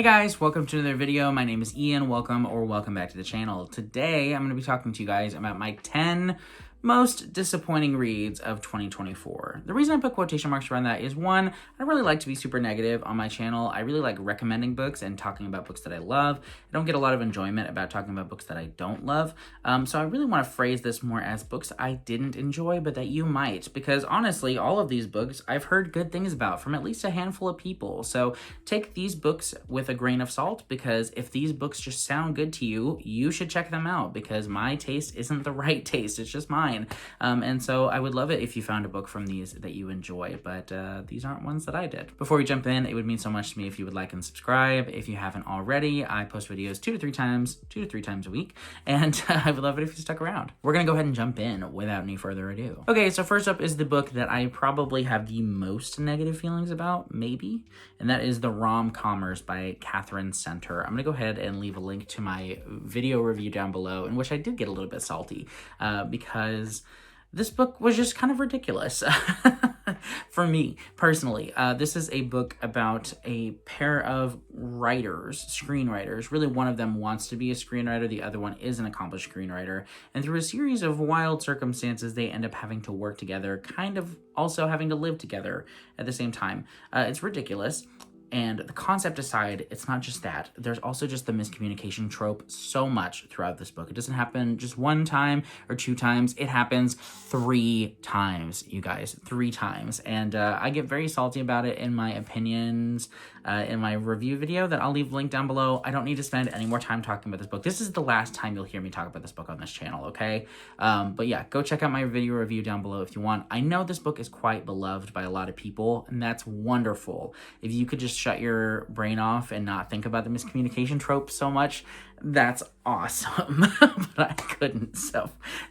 Hey guys, welcome to another video. My name is Ian. Welcome back to the channel. Today, I'm going to be talking to you guys about my 10 most disappointing reads of 2024. The reason I put quotation marks around that is, one, I really like to be super negative on my channel. I really like recommending books and talking about books that I love. I don't get a lot of enjoyment about talking about books that I don't love. So I really want to phrase this more as books I didn't enjoy, but that you might, because honestly, all of these books I've heard good things about from at least a handful of people. So take these books with a grain of salt, because if these books just sound good to you, you should check them out, because my taste isn't the right taste. It's just mine. And so I would love it if you found a book from these that you enjoy, but these aren't ones that I did. Before we jump in, it would mean so much to me if you would like and subscribe. If you haven't already, I post videos two to three times a week, and I would love it if you stuck around. We're gonna go ahead and jump in without any further ado. Okay, so first up is the book that I probably have the most negative feelings about, maybe, and that is the Rom-Commers by Katherine. I'm gonna go ahead and leave a link to my video review down below, in which I did get a little bit salty because this book was just kind of ridiculous for me personally. This is a book about a pair of screenwriters. Really, one of them wants to be a screenwriter, the other one is an accomplished screenwriter, and through a series of wild circumstances, they end up having to work together, kind of also having to live together at the same time. It's ridiculous. And the concept aside, it's not just that. There's also just the miscommunication trope so much throughout this book. It doesn't happen just one time or two times. It happens 3 times, you guys. 3 times. And I get very salty about it in my opinions in my review video that I'll leave linked down below. I don't need to spend any more time talking about this book. This is the last time you'll hear me talk about this book on this channel, okay? But yeah, go check out my video review down below if you want. I know this book is quite beloved by a lot of people, and that's wonderful. If you could just shut your brain off and not think about the miscommunication trope so much, that's awesome. But I couldn't, so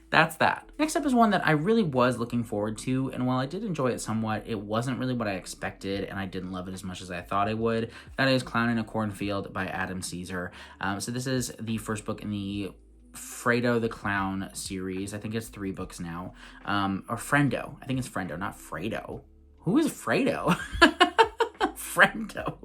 that's that. Next up is one that I really was looking forward to, and while I did enjoy it somewhat, it wasn't really what I expected, and I didn't love it as much as I thought I would. That is Clown in a Cornfield by Adam Caesar. So this is the first book in the Fredo the Clown series. I think it's 3 books now. Or Frendo. I think it's Frendo, not Fredo. Who is Fredo? Frendo.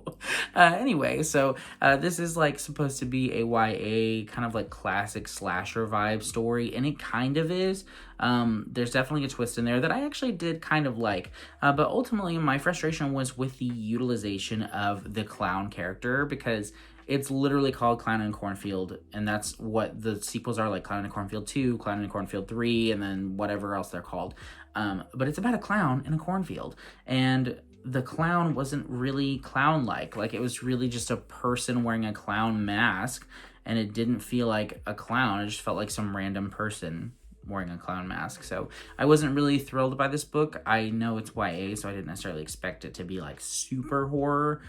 Anyway, so this is like supposed to be a YA kind of like classic slasher vibe story, and it kind of is. There's definitely a twist in there that I actually did kind of like, but ultimately my frustration was with the utilization of the clown character, because it's literally called Clown in a Cornfield, and that's what the sequels are, like Clown in a Cornfield 2, Clown in a Cornfield 3, and then whatever else they're called. But it's about a clown in a cornfield, and the clown wasn't really clown-like. Like, it was really just a person wearing a clown mask, and it didn't feel like a clown. It just felt like some random person wearing a clown mask. So I wasn't really thrilled by this book. I know it's YA, so I didn't necessarily expect it to be like super horror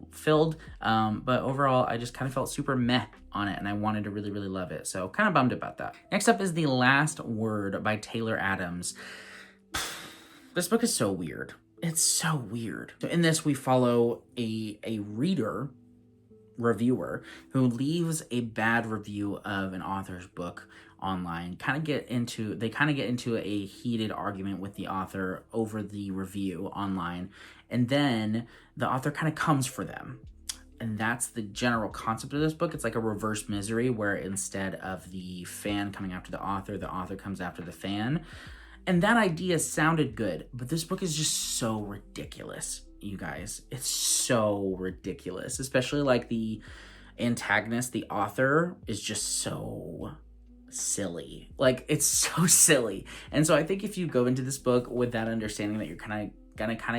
filled, but overall I just kind of felt super meh on it, and I wanted to really love it, so kind of bummed about that. Next up is The Last Word by Taylor Adams. This book is so weird. It's so weird. So in this, we follow a reviewer who leaves a bad review of an author's book online. They kind of get into a heated argument with the author over the review online, and then the author kind of comes for them. And that's the general concept of this book. It's like a reverse Misery, where instead of the fan coming after the author comes after the fan. And that idea sounded good, but this book is just so ridiculous, you guys. It's so ridiculous, especially like the antagonist, the author, is just so silly. Like, it's so silly. And so I think if you go into this book with that understanding that you're gonna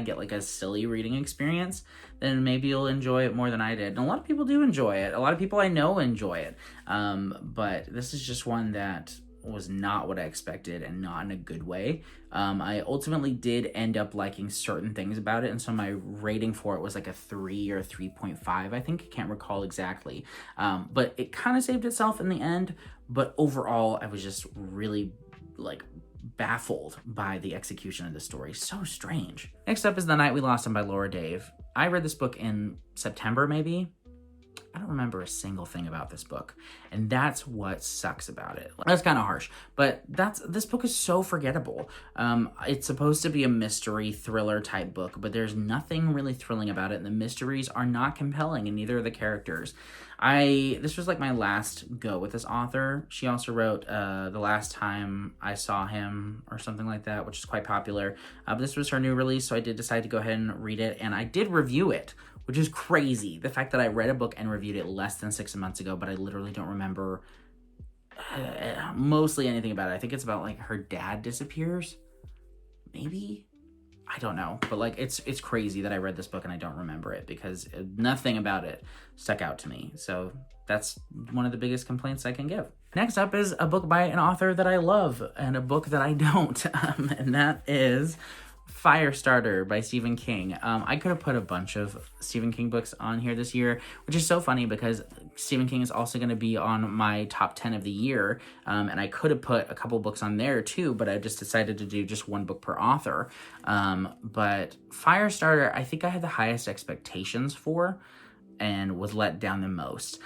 get like a silly reading experience, then maybe you'll enjoy it more than I did. And a lot of people do enjoy it. A lot of people I know enjoy it. But this is just one that was not what I expected, and not in a good way. I ultimately did end up liking certain things about it, and so my rating for it was like a 3 or 3.5, I think. I can't recall exactly. But it kind of saved itself in the end, but overall I was just really like baffled by the execution of the story. So strange. Next up is The Night We Lost Him by Laura Dave. I read this book in September, maybe. I don't remember a single thing about this book. And that's what sucks about it. That's kind of harsh, but this book is so forgettable. It's supposed to be a mystery thriller type book, but there's nothing really thrilling about it. And the mysteries are not compelling, and neither are the characters. This was like my last go with this author. She also wrote The Last Time I Saw Him or something like that, which is quite popular. But this was her new release, so I did decide to go ahead and read it, and I did review it, which is crazy. The fact that I read a book and reviewed it less than 6 months ago, but I literally don't remember mostly anything about it. I think it's about like her dad disappears, maybe? I don't know, but like it's crazy that I read this book and I don't remember it because nothing about it stuck out to me. So that's one of the biggest complaints I can give. Next up is a book by an author that I love and a book that I don't, and that is Firestarter by Stephen King. I could have put a bunch of Stephen King books on here this year, which is so funny because Stephen King is also going to be on my top 10 of the year, and I could have put a couple books on there too, but I just decided to do just one book per author. But Firestarter, I think I had the highest expectations for and was let down the most,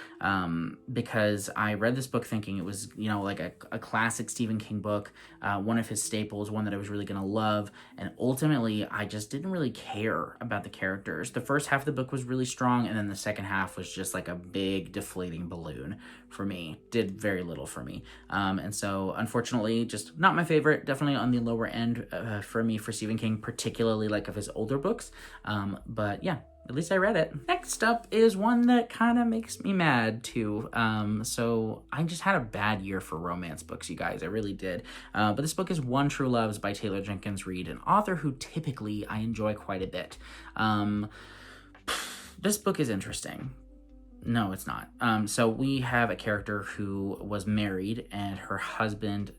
because I read this book thinking it was, like a classic Stephen King book, one of his staples, one that I was really going to love, and ultimately I just didn't really care about the characters. The first half of the book was really strong, and then the second half was just like a big deflating balloon for me. Did very little for me, and so unfortunately just not my favorite, definitely on the lower end for me for Stephen King, particularly like of his older books, but yeah, at least I read it. Next up is one that kind of makes me mad too. So I just had a bad year for romance books, you guys. I really did. But this book is One True Loves by Taylor Jenkins Reid, an author who typically I enjoy quite a bit. This book is interesting. No, it's not. So we have a character who was married and her husband,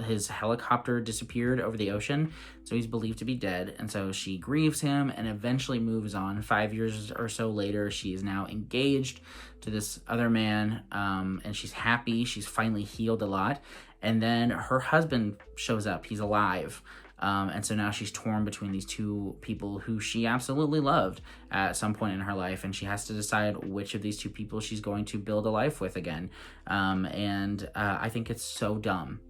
his helicopter disappeared over the ocean, so he's believed to be dead, and so she grieves him and eventually moves on. 5 years or so later, she is now engaged to this other man, and she's happy. She's finally healed a lot, and then her husband shows up. He's alive, and so now she's torn between these two people who she absolutely loved at some point in her life, and she has to decide which of these two people she's going to build a life with again, and I think it's so dumb.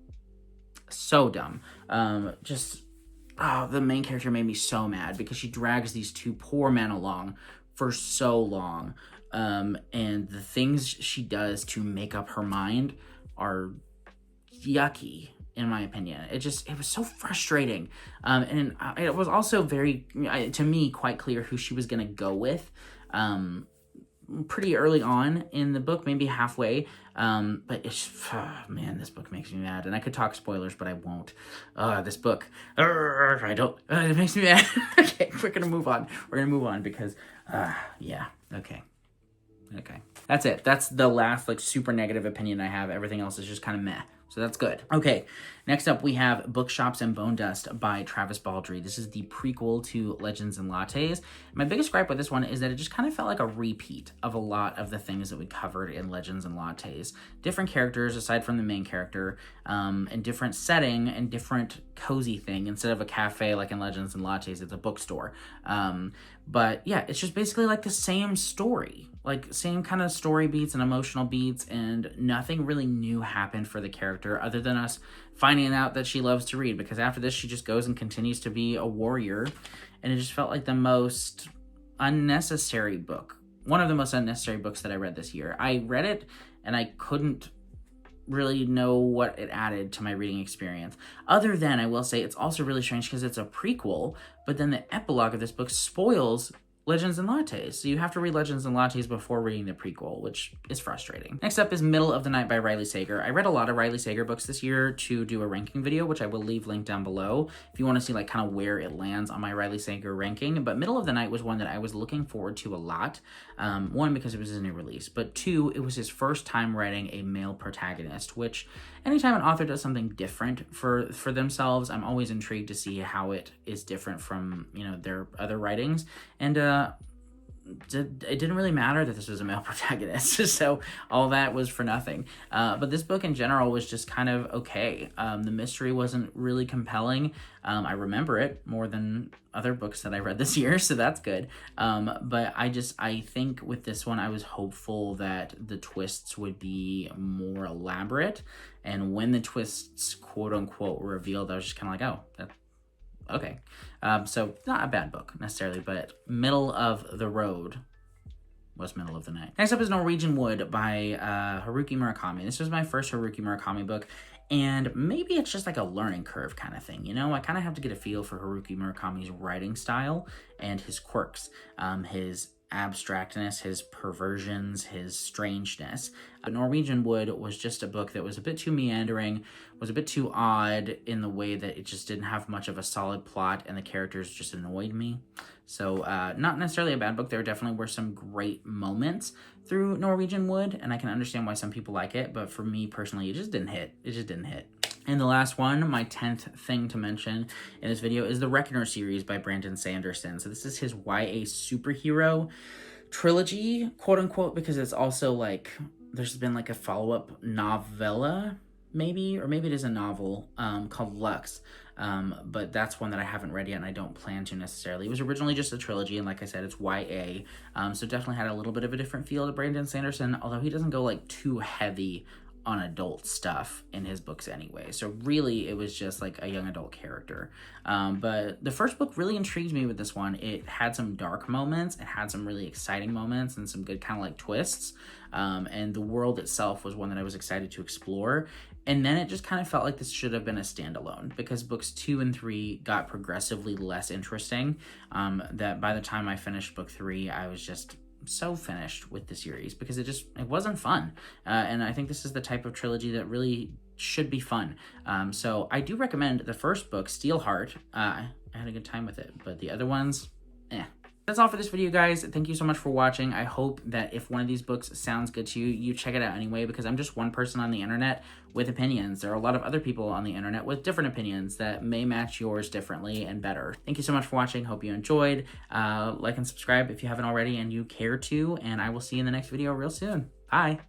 So dumb. The main character made me so mad because she drags these two poor men along for so long. And the things she does to make up her mind are yucky, in my opinion. It was so frustrating. And it was also very, to me, quite clear who she was going to go with. Pretty early on in the book, maybe halfway, but this book makes me mad, and I could talk spoilers, but I won't. This book, it makes me mad. Okay, we're gonna move on because, okay, that's it. That's the last, super negative opinion I have. Everything else is just kind of meh. So that's good. Okay, next up we have Bookshops and Bone Dust by Travis Baldree. This is the prequel to Legends and Lattes. My biggest gripe with this one is that it just kind of felt like a repeat of a lot of the things that we covered in Legends and Lattes. Different characters aside from the main character, and different setting and different cozy thing. Instead of a cafe like in Legends and Lattes, it's a bookstore. But yeah, it's just basically like the same story. Like, same kind of story beats and emotional beats, and nothing really new happened for the character other than us finding out that she loves to read, because after this she just goes and continues to be a warrior, and it just felt like the most unnecessary book. One of the most unnecessary books that I read this year. I read it, and I couldn't really know what it added to my reading experience. Other than, I will say, it's also really strange because it's a prequel, but then the epilogue of this book spoils Legends and Lattes. So you have to read Legends and Lattes before reading the prequel, which is frustrating. Next up is Middle of the Night by Riley Sager. I read a lot of Riley Sager books this year to do a ranking video, which I will leave linked down below if you want to see kind of where it lands on my Riley Sager ranking. But Middle of the Night was one that I was looking forward to a lot. One, because it was his new release, but two, it was his first time writing a male protagonist, which anytime an author does something different for themselves, I'm always intrigued to see how it is different from, their other writings. And it didn't really matter that this was a male protagonist, so all that was for nothing. But this book in general was just kind of okay. The mystery wasn't really compelling. I remember it more than other books that I read this year, so that's good. But I think with this one, I was hopeful that the twists would be more elaborate, and when the twists, quote unquote, were revealed, I was just kind of like, oh, that okay. So not a bad book necessarily, but middle of the road was middle of the night. Next up is Norwegian Wood by Haruki Murakami. This was my first Haruki Murakami book, and maybe it's just like a learning curve kind of thing, you know? I kind of have to get a feel for Haruki Murakami's writing style and his quirks, his abstractness, his perversions, his strangeness. Norwegian Wood was just a book that was a bit too meandering, was a bit too odd in the way that it just didn't have much of a solid plot, and the characters just annoyed me. So not necessarily a bad book. There definitely were some great moments through Norwegian Wood, and I can understand why some people like it, but for me personally, it just didn't hit. It just didn't hit. And the last one, my 10th thing to mention in this video, is the Reckoner series by Brandon Sanderson. So this is his YA superhero trilogy, quote unquote, because it's also like, there's been like a follow-up novella, maybe, or maybe it is a novel called Lux. But that's one that I haven't read yet, and I don't plan to necessarily. It was originally just a trilogy, and like I said, it's YA. So definitely had a little bit of a different feel to Brandon Sanderson, although he doesn't go like too heavy on adult stuff in his books anyway. So really, it was just like a young adult character. But the first book really intrigued me with this one. It had some dark moments, it had some really exciting moments, and some good kind of like twists. And the world itself was one that I was excited to explore. And then it just kind of felt like this should have been a standalone, because books 2 and 3 got progressively less interesting. That by the time I finished book 3, I was just so finished with the series, because it wasn't fun. And I think this is the type of trilogy that really should be fun. So I do recommend the first book, Steelheart. I had a good time with it, but the other ones, eh. That's all for this video, guys. Thank you so much for watching. I hope that if one of these books sounds good to you, you check it out anyway, because I'm just one person on the internet with opinions. There are a lot of other people on the internet with different opinions that may match yours differently and better. Thank you so much for watching. Hope you enjoyed. Like and subscribe if you haven't already and you care to, and I will see you in the next video real soon. Bye.